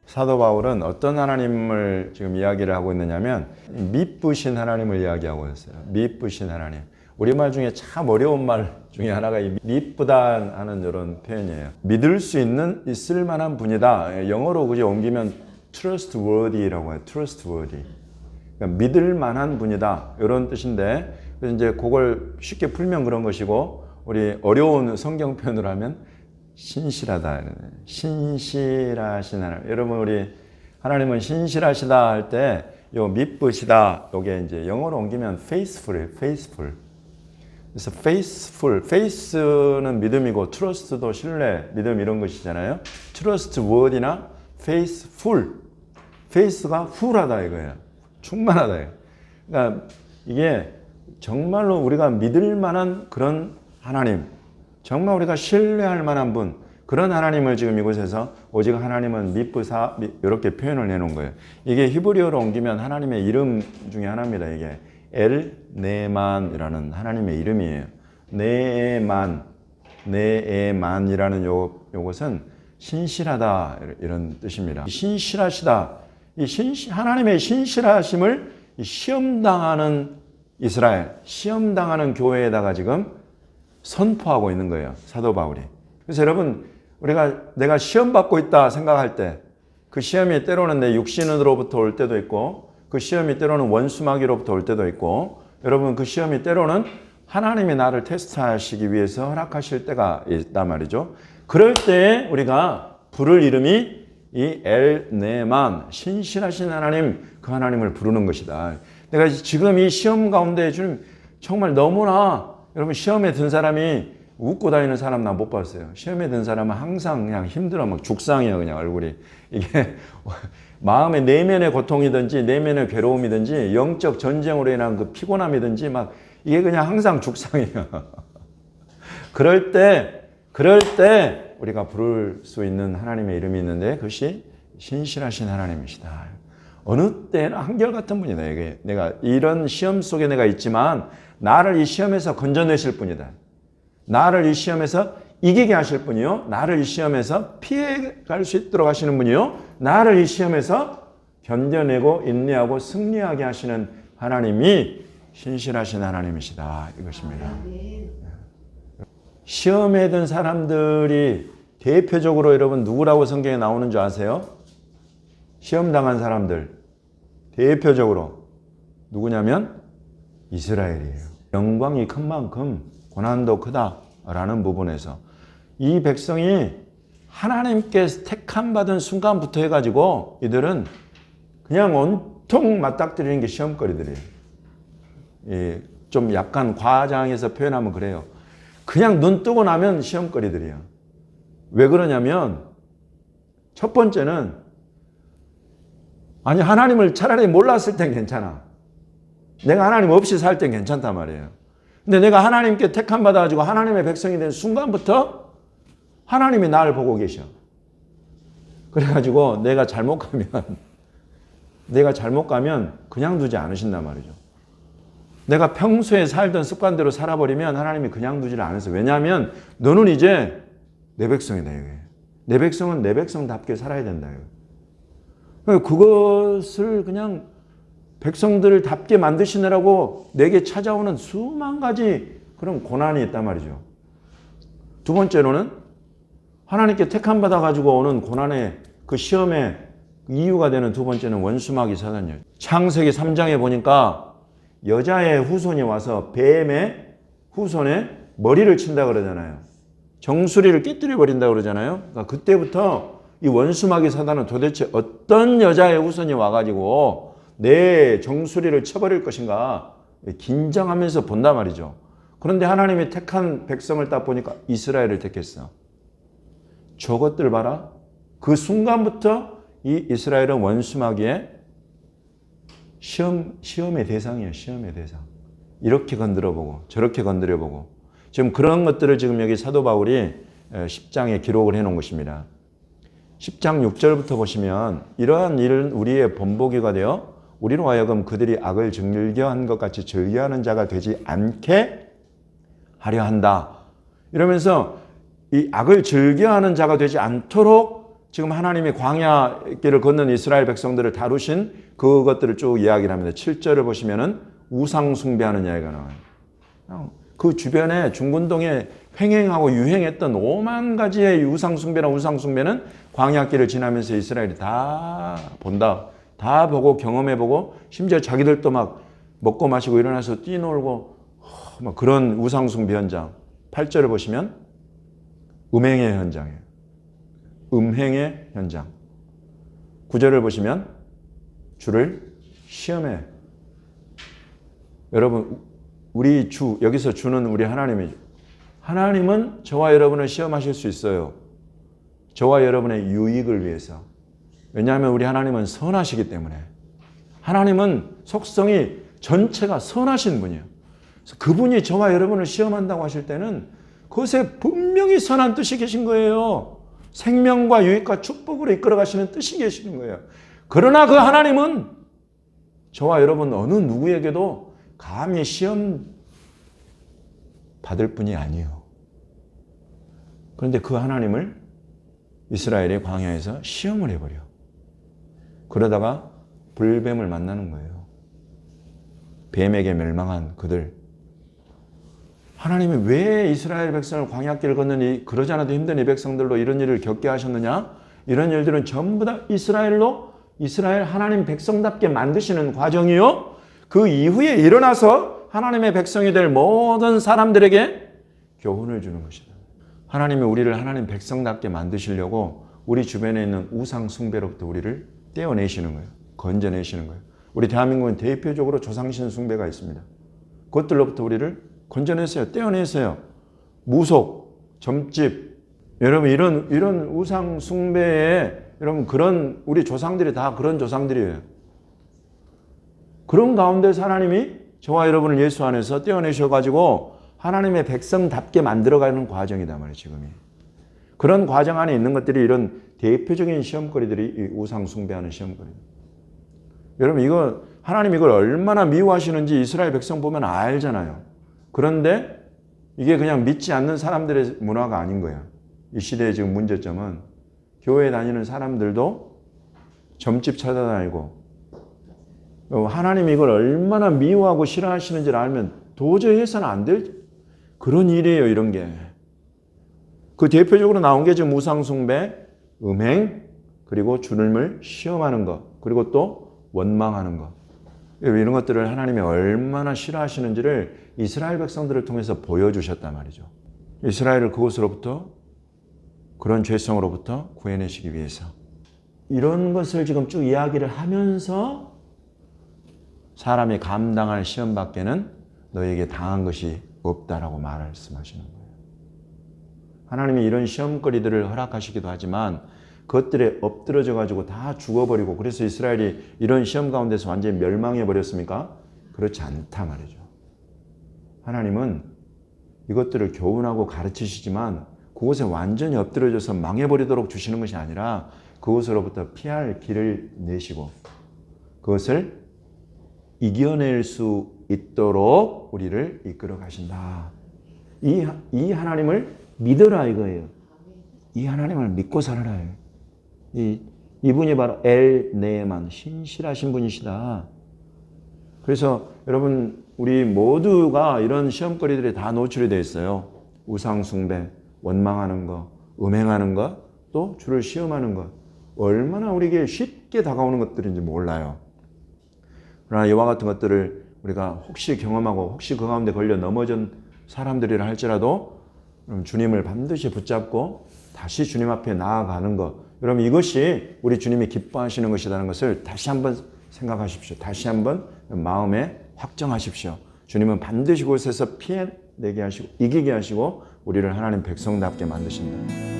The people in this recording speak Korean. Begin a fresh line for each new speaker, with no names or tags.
사도 바울은 어떤 하나님을 지금 이야기를 하고 있느냐면 미쁘신 하나님을 이야기하고 있어요. 미쁘신 하나님. 우리말 중에 참 어려운 말 중에 하나가 이 미쁘다 하는 이런 표현이에요. 믿을 수 있을 만한 분이다. 영어로 그저 옮기면 trustworthy라고 해요. trustworthy. 그러니까 믿을 만한 분이다. 이런 뜻인데, 그래서 이제 그걸 쉽게 풀면 그런 것이고, 우리 어려운 성경 표현으로 하면 신실하다. 신실하신 하나님. 여러분, 우리 하나님은 신실하시다 할 때 요 미쁘시다, 요게 이제 영어로 옮기면 faithful이에요. faithful. 그래서 faithful, faith는 믿음이고 trust도 신뢰, 믿음 이런 것이잖아요. trustworthy나 faithful. faith가 full하다 이거예요. 충만하다. 그러니까 이게 정말로 우리가 믿을 만한 그런 하나님, 정말 우리가 신뢰할 만한 분, 그런 하나님을 지금 이곳에서 오직 하나님은 미쁘사 이렇게 표현을 해놓은 거예요. 이게 히브리어로 옮기면 하나님의 이름 중에 하나입니다. 이게 엘네만이라는 하나님의 이름이에요. 네에만이라는 요것은 신실하다 이런 뜻입니다. 신실하시다. 하나님의 신실하심을 시험당하는 이스라엘, 시험당하는 교회에다가 지금 선포하고 있는 거예요. 사도 바울이. 그래서 여러분, 내가 시험 받고 있다 생각할 때 그 시험이 때로는 내 육신으로부터 올 때도 있고, 그 시험이 때로는 원수마귀로부터 올 때도 있고, 여러분 그 시험이 때로는 하나님이 나를 테스트하시기 위해서 허락하실 때가 있단 말이죠. 그럴 때에 우리가 부를 이름이 이 엘네만, 신실하신 하나님, 그 하나님을 부르는 것이다. 내가 지금 이 시험 가운데 주님 정말 너무나, 여러분 시험에 든 사람이 웃고 다니는 사람 나 못 봤어요. 시험에 든 사람은 항상 그냥 힘들어, 막 죽상이에요, 그냥 얼굴이. 이게 마음의 내면의 고통이든지 내면의 괴로움이든지 영적 전쟁으로 인한 그 피곤함이든지 막 이게 그냥 항상 죽상이에요. 그럴 때 우리가 부를 수 있는 하나님의 이름이 있는데 그것이 신실하신 하나님이시다. 어느 때나 한결같은 분이다. 이게 내가 이런 시험 속에 내가 있지만 나를 이 시험에서 건져내실 분이다. 나를 이 시험에서 이기게 하실 분이요. 나를 이 시험에서 피해갈 수 있도록 하시는 분이요. 나를 이 시험에서 견뎌내고 인내하고 승리하게 하시는 하나님이 신실하신 하나님이시다. 이것입니다. 시험에 든 사람들이 대표적으로 여러분 누구라고 성경에 나오는 줄 아세요? 시험 당한 사람들 대표적으로 누구냐면 이스라엘이에요. 영광이 큰 만큼 고난도 크다라는 부분에서 이 백성이 하나님께 택함 받은 순간부터 해가지고 이들은 그냥 온통 맞닥뜨리는 게 시험거리들이에요. 좀 약간 과장해서 표현하면 그래요. 그냥 눈 뜨고 나면 시험거리들이에요. 왜 그러냐면 첫 번째는 아니 하나님을 차라리 몰랐을 땐 괜찮아. 내가 하나님 없이 살 땐 괜찮단 말이에요. 근데 내가 하나님께 택함 받아가지고 하나님의 백성이 된 순간부터 하나님이 나를 보고 계셔. 그래가지고 내가 잘못 가면 그냥 두지 않으신단 말이죠. 내가 평소에 살던 습관대로 살아버리면 하나님이 그냥 두지를 않으세요. 왜냐하면 너는 이제 내 백성이다. 이게. 내 백성은 내 백성답게 살아야 된다. 이거. 그것을 그냥 백성들답게 만드시느라고 내게 찾아오는 수만 가지 그런 고난이 있단 말이죠. 두 번째로는 하나님께 택함 받아가지고 오는 고난의 그 시험의 이유가 되는 두 번째는 원수마귀 사단이에요. 창세기 3장에 보니까 여자의 후손이 와서 뱀의 후손에 머리를 친다 그러잖아요. 정수리를 깨뜨려 버린다 그러잖아요. 그러니까 그때부터 이 원수마귀 사단은 도대체 어떤 여자의 후손이 와가지고 내 정수리를 쳐버릴 것인가 긴장하면서 본단 말이죠. 그런데 하나님이 택한 백성을 딱 보니까 이스라엘을 택했어. 저것들 봐라. 그 순간부터 이 이스라엘은 원수마귀의 시험의 대상이에요. 시험의 대상. 이렇게 건드려보고 저렇게 건드려보고 지금 그런 것들을 지금 여기 사도 바울이 10장에 기록을 해놓은 것입니다. 10장 6절부터 보시면 이러한 일은 우리의 본보기가 되어 우리로 하여금 그들이 악을 즐겨한 것 같이 즐겨하는 자가 되지 않게 하려 한다. 이러면서 이 악을 즐겨하는 자가 되지 않도록 지금 하나님이 광야길을 걷는 이스라엘 백성들을 다루신 그것들을 쭉 이야기를 합니다. 7절을 보시면은 우상 숭배하는 이야기가 나와요. 그 주변에 중근동에 횡행하고 유행했던 5만 가지의 우상 숭배는 광야길을 지나면서 이스라엘이 다 본다. 다 보고 경험해보고 심지어 자기들도 막 먹고 마시고 일어나서 뛰놀고 막 그런 우상 숭배 현장. 8절을 보시면 음행의 현장이에요. 음행의 현장. 9절을 보시면 주를 시험해. 여러분, 우리 주, 여기서 주는 우리 하나님이죠. 하나님은 저와 여러분을 시험하실 수 있어요. 저와 여러분의 유익을 위해서. 왜냐하면 우리 하나님은 선하시기 때문에. 하나님은 속성이 전체가 선하신 분이에요. 그래서 그분이 저와 여러분을 시험한다고 하실 때는 그것에 분명히 선한 뜻이 계신 거예요. 생명과 유익과 축복으로 이끌어 가시는 뜻이 계시는 거예요. 그러나 그 하나님은 저와 여러분 어느 누구에게도 감히 시험 받을 분이 아니에요. 그런데 그 하나님을 이스라엘의 광야에서 시험을 해버려. 그러다가 불뱀을 만나는 거예요. 뱀에게 멸망한 그들. 하나님이 왜 이스라엘 백성을 광야길을 걷는 그러지 않아도 힘든 이 백성들로 이런 일을 겪게 하셨느냐? 이런 일들은 전부 다 이스라엘 하나님 백성답게 만드시는 과정이요. 그 이후에 일어나서 하나님의 백성이 될 모든 사람들에게 교훈을 주는 것이다. 하나님이 우리를 하나님 백성답게 만드시려고 우리 주변에 있는 우상 숭배로부터 우리를 떼어내시는 거예요. 건져내시는 거예요. 우리 대한민국은 대표적으로 조상신 숭배가 있습니다. 그것들로부터 우리를 건져냈어요. 떼어냈어요. 무속, 점집. 여러분 이런 우상 숭배에 여러분 그런 우리 조상들이 다 그런 조상들이에요. 그런 가운데서 하나님이 저와 여러분을 예수 안에서 떼어내셔가지고 하나님의 백성답게 만들어가는 과정이다 말이에요. 지금이. 그런 과정 안에 있는 것들이 이런 대표적인 시험거리들이 우상 숭배하는 시험거리. 여러분 이거 하나님 이걸 얼마나 미워하시는지 이스라엘 백성 보면 알잖아요. 그런데 이게 그냥 믿지 않는 사람들의 문화가 아닌 거야. 이 시대의 지금 문제점은 교회 다니는 사람들도 점집 찾아다니고 하나님이 이걸 얼마나 미워하고 싫어하시는지를 알면 도저히 해서는 안 될 그런 일이에요. 이런 게. 그 대표적으로 나온 게 지금 우상숭배, 음행, 그리고 주님을 시험하는 것, 그리고 또 원망하는 것. 이런 것들을 하나님이 얼마나 싫어하시는지를 이스라엘 백성들을 통해서 보여주셨단 말이죠. 이스라엘을 그곳으로부터 그런 죄성으로부터 구해내시기 위해서. 이런 것을 지금 쭉 이야기를 하면서 사람이 감당할 시험 밖에는 너에게 당한 것이 없다라고 말씀하시는 거예요. 하나님이 이런 시험거리들을 허락하시기도 하지만 그것들에 엎드러져 가지고 다 죽어버리고 그래서 이스라엘이 이런 시험 가운데서 완전히 멸망해 버렸습니까? 그렇지 않다 말이죠. 하나님은 이것들을 교훈하고 가르치시지만 그곳에 완전히 엎드려져서 망해버리도록 주시는 것이 아니라 그것으로부터 피할 길을 내시고 그것을 이겨낼 수 있도록 우리를 이끌어 가신다. 이 하나님을 믿어라 이거예요. 이 하나님을 믿고 살아라. 이분이 바로 엘네만 신실하신 분이시다. 그래서 여러분 우리 모두가 이런 시험거리들이 다 노출이 되어 있어요. 우상숭배, 원망하는 것, 음행하는 것, 또 주를 시험하는 것. 얼마나 우리에게 쉽게 다가오는 것들인지 몰라요. 그러나 이와 같은 것들을 우리가 혹시 경험하고 혹시 그 가운데 걸려 넘어진 사람들이라 할지라도 주님을 반드시 붙잡고 다시 주님 앞에 나아가는 것. 여러분 이것이 우리 주님이 기뻐하시는 것이라는 것을 다시 한번 생각하십시오. 다시 한번 마음에 확정하십시오. 주님은 반드시 그곳에서 피해내게 하시고 이기게 하시고 우리를 하나님 백성답게 만드신다.